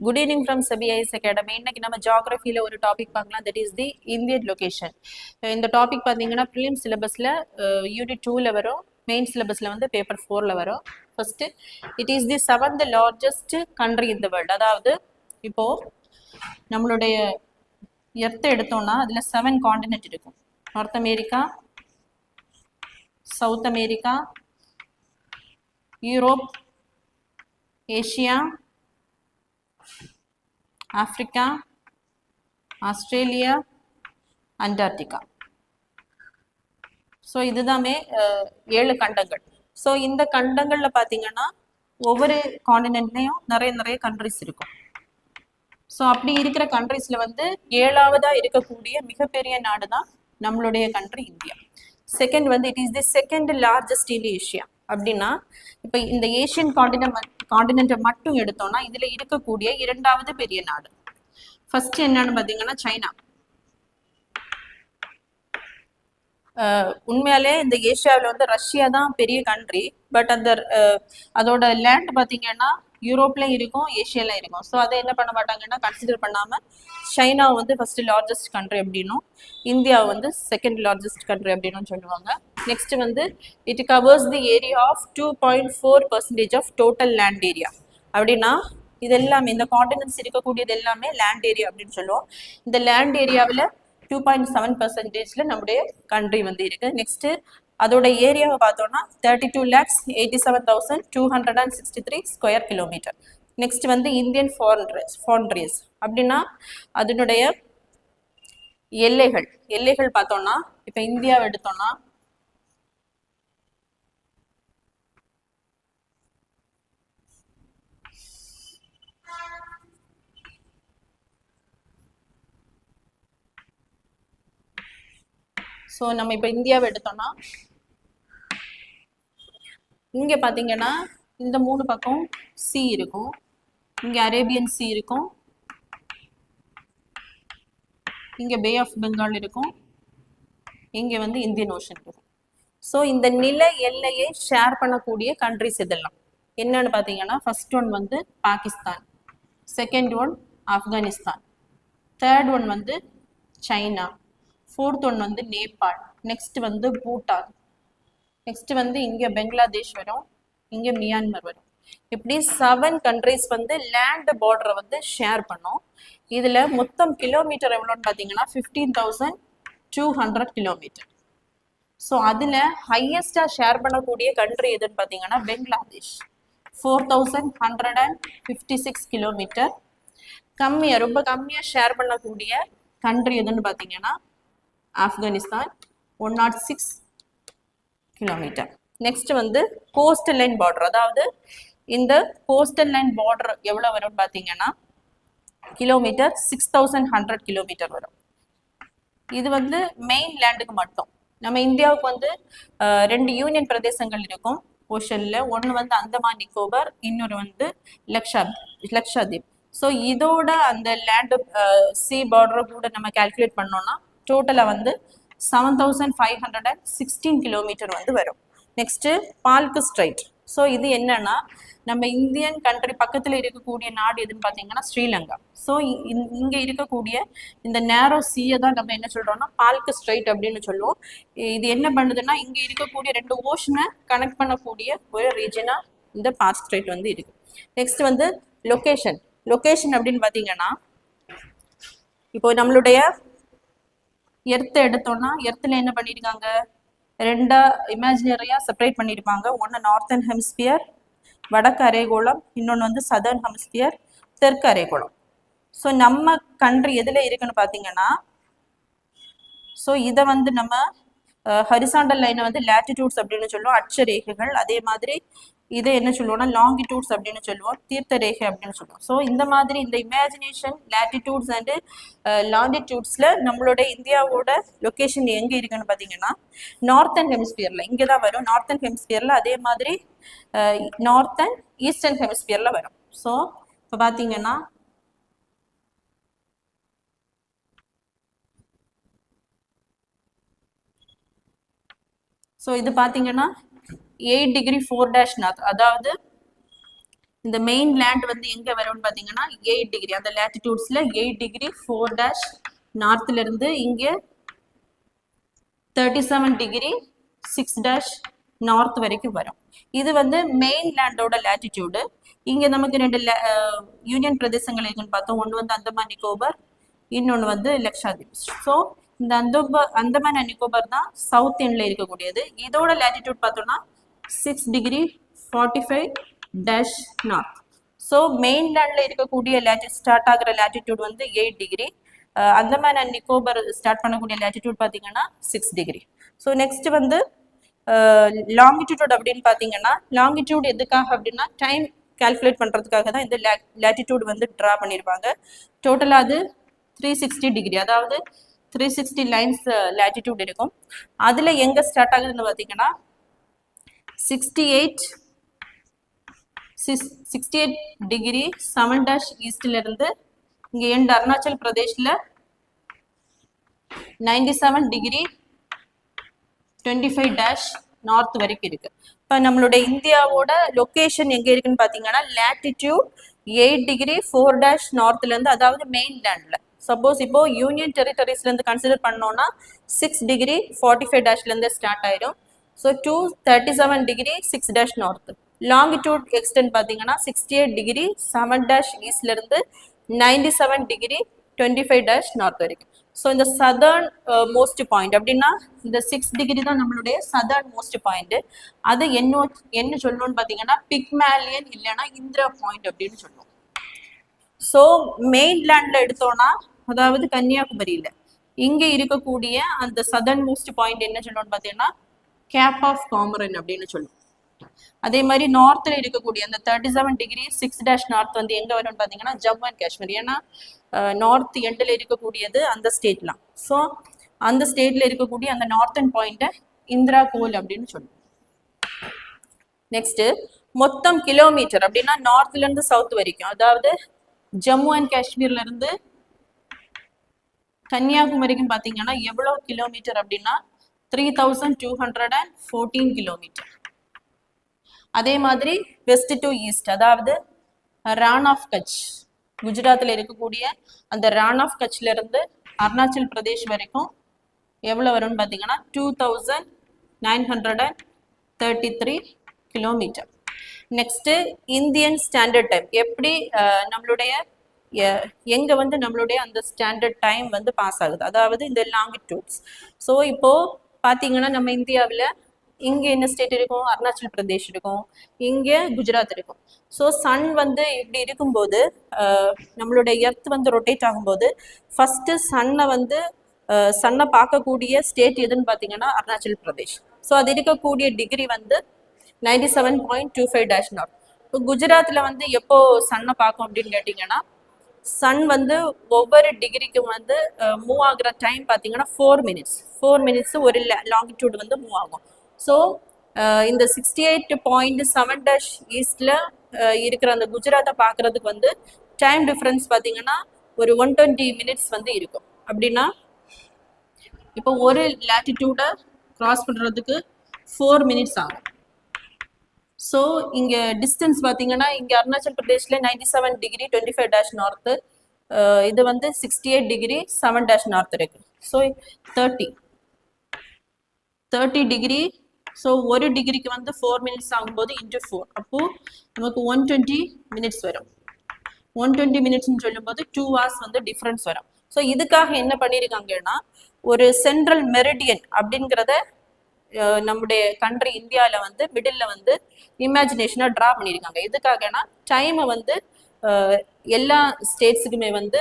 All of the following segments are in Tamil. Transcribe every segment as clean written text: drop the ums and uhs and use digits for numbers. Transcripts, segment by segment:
Good evening from SEBI Academy. இன்னைக்கு நம்ம ஜியோகிராஃபில ஒரு டாபிக் பார்க்கலாம். That is the Indian location. இந்த டாபிக் பார்த்தீங்கன்னா ப்ரிலிம் சிலபஸ்ல யூனிட் 2ல வரும், மெயின் சிலபஸ்ல வந்து பேப்பர் 4ல வரும். First it is the 7th largest country in the world. அதாவது இப்போ நம்மளுடைய எர்த் எடுத்தோம்னா அதுல 7 காண்டினென்ட் இருக்கும். North America, South America, Europe, Asia, Africa, Australia, Antarctica. So இதுதாமே 7 கண்டங்கள். ஸோ இந்த கண்டங்கள்ல பார்த்தீங்கன்னா ஒவ்வொரு காண்டினென்ட்லையும் நிறைய கண்ட்ரிஸ் இருக்கும். ஸோ அப்படி இருக்கிற கண்ட்ரிஸ்ல வந்து 7ஆவதா இருக்கக்கூடிய மிகப்பெரிய நாடு தான் நம்மளுடைய கண்ட்ரி இந்தியா. செகண்ட் வந்து it is the second largest in Asia. அப்படின்னா இப்போ இந்த ஏஷியன் காண்டினென்ட்டை மட்டும் எடுத்தோம்னா இதுல இருக்கக்கூடிய 2வது பெரிய நாடு. ஃபர்ஸ்ட் என்னன்னு பார்த்தீங்கன்னா சைனா. உண்மையாலே இந்த ஏஷியாவில் வந்து ரஷ்யா தான் பெரிய கண்ட்ரி. பட் அதோட லேண்ட் பார்த்தீங்கன்னா யூரோப்லையும் இருக்கும், ஏஷியாலையும் இருக்கும். ஸோ அதை என்ன பண்ண மாட்டாங்கன்னா கன்சிடர் பண்ணாமல் சைனா வந்து ஃபர்ஸ்ட் லார்ஜஸ்ட் கண்ட்ரி அப்படின்னும், இந்தியா வந்து செகண்ட் லார்ஜஸ்ட் கண்ட்ரி அப்படின்னு சொல்லுவாங்க. நெக்ஸ்ட் வந்து it covers the area of 2.4% of total land area. அப்படின்னா இது எல்லாமே இந்த காண்டினென்ட்ஸ் இருக்கக்கூடியது எல்லாமே லேண்ட் ஏரியா அப்படின்னு சொல்லுவோம். இந்த லேண்ட் ஏரியாவில் 2.7% நம்முடைய கண்ட்ரி வந்து இருக்கு. நெக்ஸ்ட் அதோட ஏரியாவை பார்த்தோம்னா 32,87,263 ஸ்கொயர் கிலோமீட்டர். நெக்ஸ்ட் வந்து இந்தியன் ஃபார்ன்ட்ரீஸ் அப்படின்னா அதனுடைய எல்லைகள் பார்த்தோம்னா இப்போ இந்தியாவை எடுத்தோம்னா ஸோ நம்ம இப்போ இந்தியாவை எடுத்தோம்னா இங்கே பார்த்தீங்கன்னா இந்த 3 பக்கம் சி இருக்கும், இங்கே அரேபியன் சி இருக்கும், இங்கே பே ஆஃப் பெங்கால் இருக்கும், இங்கே வந்து இந்தியன் ஓஷன் இருக்கும். ஸோ இந்த நில எல்லையை ஷேர் பண்ணக்கூடிய கண்ட்ரிஸ் இதெல்லாம் என்னன்னு பார்த்தீங்கன்னா ஃபர்ஸ்ட் ஒன் வந்து Pakistan, second one Afghanistan, third one வந்து சைனா, ஃபோர்த் ஒன் வந்து நேபாள், நெக்ஸ்ட் வந்து பூட்டான், நெக்ஸ்ட் வந்து இங்கே பங்களாதேஷ் வரும், இங்கே மியான்மர் வரும். இப்படி 7 கண்ட்ரிஸ் வந்து லேண்ட் பார்டரை வந்து ஷேர் பண்ணோம். இதில் மொத்தம் கிலோமீட்டர் எவ்வளோன்னு பார்த்தீங்கன்னா 15,200 கிலோமீட்டர். ஸோ அதில் ஹையஸ்டாக ஷேர் பண்ணக்கூடிய கண்ட்ரி எதுன்னு பார்த்தீங்கன்னா பங்களாதேஷ், 4,156 கிலோமீட்டர். ரொம்ப கம்மியாக ஷேர் பண்ணக்கூடிய கண்ட்ரி எதுன்னு பார்த்தீங்கன்னா ஆப்கானிஸ்தான், 106 கிலோமீட்டர். நெக்ஸ்ட் வந்து கோஸ்டல் லைன் பார்டர். அதாவது இந்த கோஸ்டல் லைன் பார்டர் எவ்வளோ வரும்னு பார்த்தீங்கன்னா கிலோமீட்டர் 6,100 கிலோமீட்டர் வரும். இது வந்து மெயின் லேண்டுக்கு மட்டும். நம்ம இந்தியாவுக்கு வந்து 2 யூனியன் பிரதேசங்கள் இருக்கும் ஓஷன்ல. ஒன்று வந்து அந்தமான் நிக்கோபார், இன்னொரு வந்து லக்ஷாதீப். ஸோ இதோட அந்த லேண்டு சி பார்டரை கூட நம்ம கால்குலேட் பண்ணோம்னா டோட்டலாக வந்து 7,516 கிலோமீட்டர் வந்து வரும். நெக்ஸ்ட் பால்க் ஸ்ட்ரைட். ஸோ இது என்னன்னா நம்ம இந்தியன் கண்ட்ரி பக்கத்தில் இருக்கக்கூடிய நாடு எதுன்னு பார்த்தீங்கன்னா ஸ்ரீலங்கா. ஸோ இங்கே இருக்கக்கூடிய இந்த நேரோ சீயை தான் நம்ம என்ன சொல்றோம்னா பால்க் ஸ்ட்ரைட் அப்படின்னு சொல்லுவோம். இது என்ன பண்ணுதுன்னா இங்கே இருக்கக்கூடிய 2 ஓஷனை கனெக்ட் பண்ணக்கூடிய ஒரு ரீஜனா இந்த பால்க் ஸ்ட்ரைட் வந்து இருக்கு. நெக்ஸ்ட் வந்து லொகேஷன் அப்படின்னு பார்த்தீங்கன்னா இப்போ நம்மளுடைய எர்த்தை எடுத்தோம்னா எர்த்தில் என்ன பண்ணியிருக்காங்க, 2 இமேஜினரியா செப்பரேட் பண்ணியிருப்பாங்க. ஒன்று நார்த்தன் ஹெமிஸ்பியர் வடக்கு அரைகோளம், இன்னொன்று வந்து சதர்ன் ஹெமிஸ்பியர் தெற்கு அரைகோளம். ஸோ நம்ம கண்ட்ரி எதில் இருக்குன்னு பார்த்தீங்கன்னா ஸோ இதை வந்து நம்ம ஹரிசாண்டல் லைனை வந்து லேட்டிடியூட்ஸ் அப்படின்னு சொல்லுவோம், அட்சரேகைகள். அதே மாதிரி இதை என்ன சொல்லுவோம்னா லாங்கிடியூட்ஸ் அப்படின்னு சொல்லுவோம், தீர்த்த ரேகை அப்படின்னு சொல்லுவோம். ஸோ இந்த மாதிரி இந்த இமேஜினேஷன் லேட்டிடியூட்ஸ் அண்ட் லாங்கிடியூட்ஸ்ல நம்மளோட இந்தியாவோட லொக்கேஷன் எங்கே இருக்குன்னு பார்த்தீங்கன்னா நார்த்தன் ஹெமிஸ்பியர்ல இங்கே தான் வரும். நார்த்தன் ஹெமிஸ்பியர்ல அதே மாதிரி நார்த்தன் ஈஸ்டர்ன் ஹெமிஸ்பியர்ல வரும். ஸோ இப்போ பார்த்தீங்கன்னா ஸோ இது பார்த்தீங்கன்னா 8° 4' நார்த். அதாவது இந்த மெயின் லேண்ட் வந்து எங்க வரும்னு பாத்தீங்கன்னா 8 டிகிரி, அந்த லேட்டிடியூட்ஸ்ல 8 டிகிரி 4 டேஷ் நார்த்ல இருந்து இங்க 37 டிகிரி 6 டேஷ் நார்த் வரைக்கும் வரும். இது வந்து மெயின் லேண்டோட லேட்டிடியூடு. இங்க நமக்கு ரெண்டு யூனியன் பிரதேசங்கள் இருக்குன்னு பார்த்தோம். ஒன்று வந்து அந்தமான் நிக்கோபார், இன்னொன்று வந்து லக்ஷாதீப். ஸோ இந்த அந்தமான் அண்ட் நிக்கோபார் தான் சவுத் எண்ட்ல இருக்கக்கூடியது. இதோட லேட்டிடியூட் பார்த்தோம்னா 6 டிகிரி 45 டேஷ் நார்த். ஸோ மெயின்லேண்ட்ல இருக்கக்கூடிய ஸ்டார்ட் ஆகிற லேட்டிடியூட் வந்து 8 degree. Andaman and Nicobar start பண்ணக்கூடிய லேட்டிடியூட் பார்த்தீங்கன்னா 6 டிகிரி. ஸோ நெக்ஸ்ட் வந்து லாங்கிடியூட் அப்படின்னு பார்த்தீங்கன்னா, லாங்கிடியூட் எதுக்காக அப்படின்னா டைம் கால்குலேட் பண்ணுறதுக்காக தான் இந்த லேட்டிடியூட் வந்து ட்ரா பண்ணியிருப்பாங்க. டோட்டலாக அது 360 டிகிரி, அதாவது 360 லைன்ஸ் லேட்டிடியூட் இருக்கும். அதில் எங்கே ஸ்டார்ட் ஆகுதுன்னு பார்த்தீங்கன்னா 68 டிகிரி 7 டேஷ் ஈஸ்ட்ல இருந்து இங்கே எண்ட் அருணாச்சல் பிரதேஷ்ல 97 டிகிரி 25 டேஷ் நார்த் வரைக்கும் இருக்கு. இப்போ நம்மளுடைய இந்தியாவோட லொக்கேஷன் எங்க இருக்குன்னு பாத்தீங்கன்னா லேட்டிடியூட் 8 டிகிரி 4 டேஷ் நார்த்ல இருந்து, அதாவது மெயின் லேண்ட்ல. சப்போஸ் இப்போ யூனியன் டெரிட்டரிஸ்ல இருந்து கன்சிடர் பண்ணோம்னா 6 டிகிரி 45 டேஷ்ல இருந்து ஸ்டார்ட் ஆயிடும். So 237 degree 6 dash north. Longitude extent பார்த்தீங்கன்னா 68 டிகிரி 7 டேஷ் ஈஸ்ட்ல இருந்து 97 டிகிரி 25 டேஷ் நார்த் வரைக்கும். ஸோ இந்த சதர்ன் மோஸ்ட் பாயிண்ட் அப்படின்னா இந்த 6 டிகிரி தான் நம்மளுடைய சதர்ன் மோஸ்ட் பாயிண்ட். அது என்ன சொல்லணும்னு பார்த்தீங்கன்னா பிக்மேலியன் இல்லைன்னா இந்திரா பாயிண்ட் அப்படின்னு சொல்லுவோம். ஸோ மெயின்லேண்ட்ல எடுத்தோம்னா, அதாவது கன்னியாகுமரியில இங்க இருக்கக்கூடிய அந்த சதர்ன் மோஸ்ட் பாயிண்ட் என்ன சொல்லணும்னு பார்த்தீங்கன்னா கேப் ஆஃப் காமரன் அப்படின்னு சொல்லுவோம். அதே மாதிரி நார்த்ல இருக்கக்கூடிய அந்த 37 டிகிரி 6 டேஷ் நார்த் வந்து எங்க வரும்னு பாத்தீங்கன்னா ஜம்மு அண்ட் காஷ்மீர். ஏன்னா நார்த் எண்ட்ல இருக்கக்கூடியது அந்த ஸ்டேட்லாம். ஸோ அந்த ஸ்டேட்ல இருக்கக்கூடிய அந்த நார்த்தன் பாயிண்ட இந்திரா கோல் அப்படின்னு சொல்லுவோம். நெக்ஸ்ட் மொத்தம் கிலோமீட்டர் அப்படின்னா நார்த்ல இருந்து சவுத் வரைக்கும், அதாவது ஜம்மு அண்ட் காஷ்மீர்ல இருந்து கன்னியாகுமரிக்கும் பாத்தீங்கன்னா எவ்வளவு கிலோமீட்டர் அப்படின்னா 3214 கிலோமீட்டர். அதே மாதிரி வெஸ்ட் டு ஈஸ்ட், அதாவது ரான் ஆஃப் கட்ச் குஜராத்தில் இருக்கக்கூடிய அந்த ரான் ஆஃப் கட்ச்ல இருந்து அருணாச்சல் பிரதேஷ் வரைக்கும் எவ்வளோ வரும்னு பார்த்தீங்கன்னா 2933 kilometre. Next Indian standard time எப்படி நம்மளுடைய எங்க வந்து நம்மளுடைய அந்த ஸ்டாண்டர்ட் டைம் வந்து பாஸ் ஆகுது, அதாவது இந்த லாங்கிடியூட்ஸ். ஸோ இப்போ பார்த்தீங்கன்னா நம்ம இந்தியாவில் இங்க என்ன ஸ்டேட் இருக்கும், அருணாச்சல் பிரதேஷ் இருக்கும், இங்க குஜராத் இருக்கும். ஸோ சன் வந்து இப்படி இருக்கும்போது நம்மளுடைய எர்த் வந்து ரொட்டேட் ஆகும்போது ஃபர்ஸ்ட் சன்னை பார்க்கக்கூடிய ஸ்டேட் எதுன்னு பார்த்தீங்கன்னா அருணாச்சல் பிரதேஷ். ஸோ அது இருக்கக்கூடிய டிகிரி வந்து 97.25 டேஷ் நாட். இப்போ குஜராத்ல வந்து எப்போ சன்னை பார்க்கும் அப்படின்னு கேட்டிங்கன்னா சன் வந்து ஒவ்வொரு டிகிரிக்கும் வந்து மூவ் ஆகுற டைம் பார்த்தீங்கன்னா 4 மினிட்ஸ் ஒரு லாங்கிடியூட் வந்து மூவ் ஆகும். ஸோ இந்த 68.7 டேஷ் ஈஸ்ட்ல இருக்கிற அந்த குஜராத்தை பார்க்கறதுக்கு வந்து டைம் டிஃப்ரென்ஸ் பார்த்தீங்கன்னா ஒரு 120 மினிட்ஸ் வந்து இருக்கும். அப்படின்னா இப்போ ஒரு லேட்டிடியூடை கிராஸ் பண்ணுறதுக்கு 4 மினிட்ஸ் ஆகும். ஸோ இங்கே டிஸ்டன்ஸ் பார்த்தீங்கன்னா இங்கே அருணாச்சல் பிரதேஷ்ல 97 டிகிரி 25 டேஷ் நார்த்து, இது வந்து 68 டிகிரி 7 டேஷ் நார்த் இருக்கு. So 30 degree. ஸோ ஒரு டிகிரிக்கு வந்து 4 மினிட்ஸ் ஆகும்போது இன்ட்டு 4, அப்போ நமக்கு 120 மினிட்ஸ் வரும். 120 மினிட்ஸ்ன்னு சொல்லும்போது 2 hours வந்து டிஃப்ரென்ஸ் வரும். ஸோ இதுக்காக என்ன பண்ணியிருக்காங்கன்னா ஒரு சென்ட்ரல் மெரிடியன் அப்படிங்கிறத நம்முடைய கண்ட்ரி இந்தியாவில் வந்து மிடில் வந்து இமேஜினேஷனாக ட்ரா பண்ணியிருக்காங்க. எதுக்காகனா டைமை வந்து எல்லா ஸ்டேட்ஸுக்குமே வந்து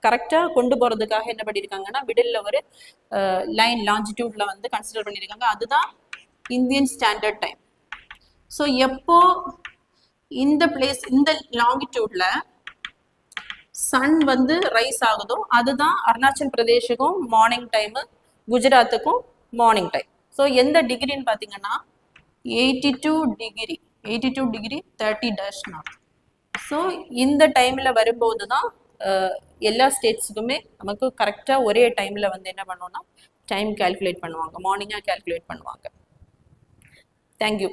கரெக்டாக கொண்டு போகிறதுக்காக என்ன பண்ணியிருக்காங்கன்னா மிடில் ஒரு லைன் லாஞ்சிடியூட்ல வந்து கன்சிடர் பண்ணியிருக்காங்க. அதுதான் இந்தியன் ஸ்டாண்டர்ட் டைம். ஸோ எப்போ இந்த லாங்கிடியூட்ல சன் வந்து ரைஸ் ஆகுதோ அதுதான் அருணாச்சல் பிரதேஷுக்கும் மார்னிங் டைமு, குஜராத்துக்கும் மார்னிங் டைம். ஸோ எந்த டிகிரின்னு பார்த்தீங்கன்னா 82 டிகிரி 30 டேஷ் நாட். ஸோ இந்த டைமில் வரும்போது தான் எல்லா ஸ்டேட்ஸுக்குமே நமக்கு கரெக்டாக ஒரே டைமில் வந்து என்ன பண்ணோம்னா டைம் கால்குலேட் பண்ணுவாங்க, மார்னிங்காக கால்குலேட் பண்ணுவாங்க. தேங்க்யூ.